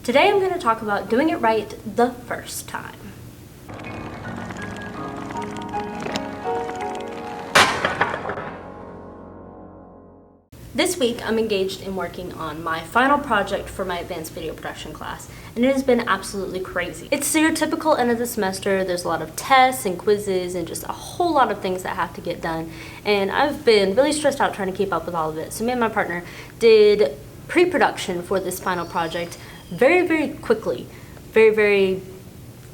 Today I'm going to talk about doing it right the first time. This week I'm engaged in working on my final project for my advanced video production class, and it has been absolutely crazy. It's your typical end of the semester. There's a lot of tests and quizzes and just a whole lot of things that have to get done, and I've been really stressed out trying to keep up with all of it. So me and my partner did pre-production for this final project very quickly, very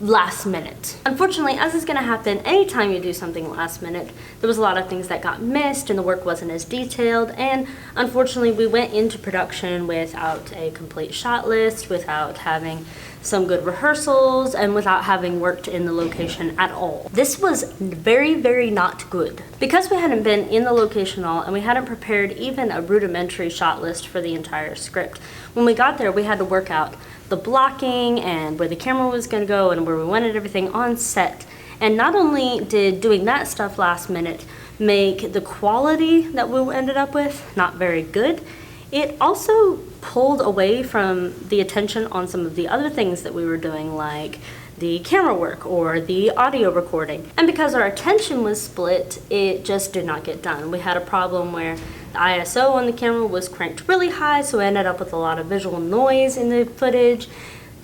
last minute. Unfortunately, as is going to happen anytime you do something last minute, there was a lot of things that got missed and the work wasn't as detailed, and unfortunately we went into production without a complete shot list, without having some good rehearsals, and without having worked in the location at all. This was very not good. Because we hadn't been in the location at all and we hadn't prepared even a rudimentary shot list for the entire script, when we got there we had to work out the blocking and where the camera was going to go and where we wanted everything on set. And not only did doing that stuff last minute make the quality that we ended up with not very good, it also pulled away from the attention on some of the other things that we were doing, like the camera work or the audio recording. And because our attention was split, it just did not get done. We had a problem where the ISO on the camera was cranked really high, so we ended up with a lot of visual noise in the footage.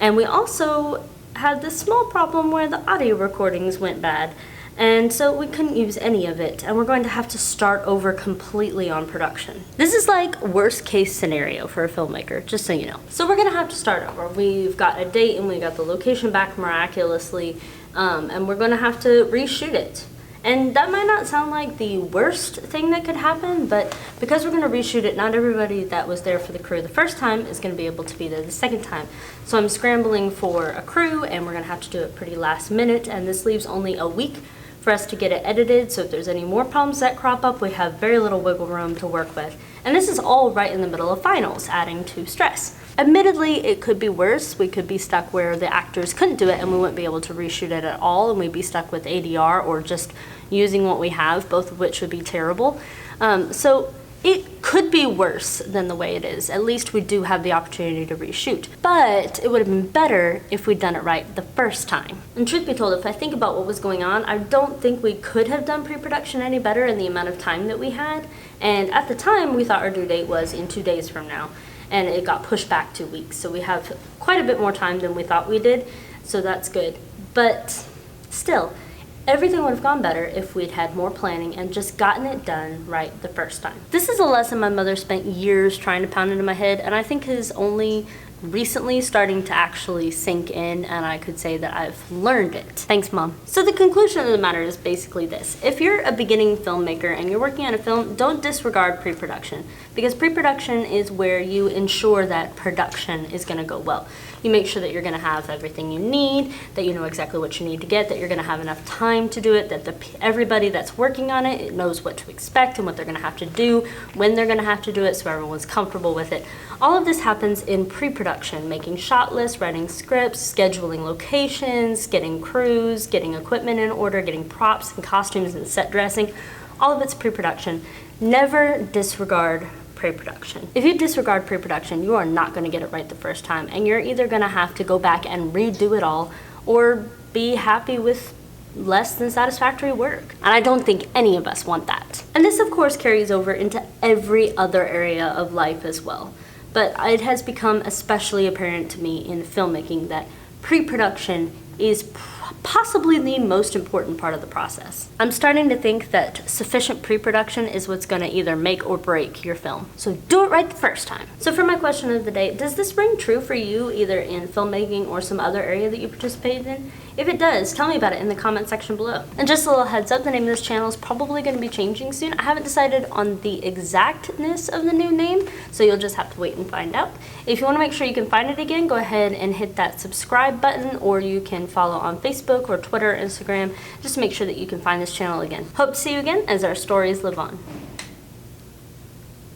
And we also had this small problem where the audio recordings went bad, and so we couldn't use any of it, and we're going to have to start over completely on production. This is like worst case scenario for a filmmaker, just so you know. So we're gonna have to start over. We've got a date and we got the location back miraculously, and we're gonna have to reshoot it. And that might not sound like the worst thing that could happen, but because we're gonna reshoot it, not everybody that was there for the crew the first time is gonna be able to be there the second time. So I'm scrambling for a crew, and we're gonna have to do it pretty last minute, and this leaves only a week for us to get it edited, so if there's any more problems that crop up, we have very little wiggle room to work with. And this is all right in the middle of finals, adding to stress. Admittedly, it could be worse. We could be stuck where the actors couldn't do it and we wouldn't be able to reshoot it at all, and we'd be stuck with ADR or just using what we have, both of which would be terrible. So it could be worse than the way it is. At least we do have the opportunity to reshoot. But it would have been better if we'd done it right the first time. And truth be told, if I think about what was going on, I don't think we could have done pre-production any better in the amount of time that we had. And at the time, we thought our due date was in 2 days from now, and it got pushed back 2 weeks. So we have quite a bit more time than we thought we did, so that's good. But still, everything would have gone better if we'd had more planning and just gotten it done right the first time. This is a lesson my mother spent years trying to pound into my head, and I think is only recently starting to actually sink in, and I could say that I've learned it. Thanks, Mom. So the conclusion of the matter is basically this. If you're a beginning filmmaker and you're working on a film, don't disregard pre-production, because pre-production is where you ensure that production is going to go well. You make sure that you're going to have everything you need, that you know exactly what you need to get, that you're going to have enough time to do it, that everybody that's working on it knows what to expect and what they're going to have to do, when they're going to have to do it, so everyone's comfortable with it. All of this happens in pre-production, making shot lists, writing scripts, scheduling locations, getting crews, getting equipment in order, getting props and costumes and set dressing. All of it's pre-production. Never disregard pre-production. If you disregard pre-production, you are not going to get it right the first time, and you're either going to have to go back and redo it all or be happy with less than satisfactory work. And I don't think any of us want that. And this of course carries over into every other area of life as well. But it has become especially apparent to me in filmmaking that pre-production is possibly the most important part of the process. I'm starting to think that sufficient pre-production is what's going to either make or break your film. So do it right the first time. So for my question of the day, does this ring true for you either in filmmaking or some other area that you participated in? If it does, tell me about it in the comment section below. And just a little heads up, the name of this channel is probably going to be changing soon. I haven't decided on the exactness of the new name, so you'll just have to wait and find out. If you want to make sure you can find it again, go ahead and hit that subscribe button, or you can follow on Facebook or Twitter or Instagram, just to make sure that you can find this channel again. Hope to see you again as our stories live on.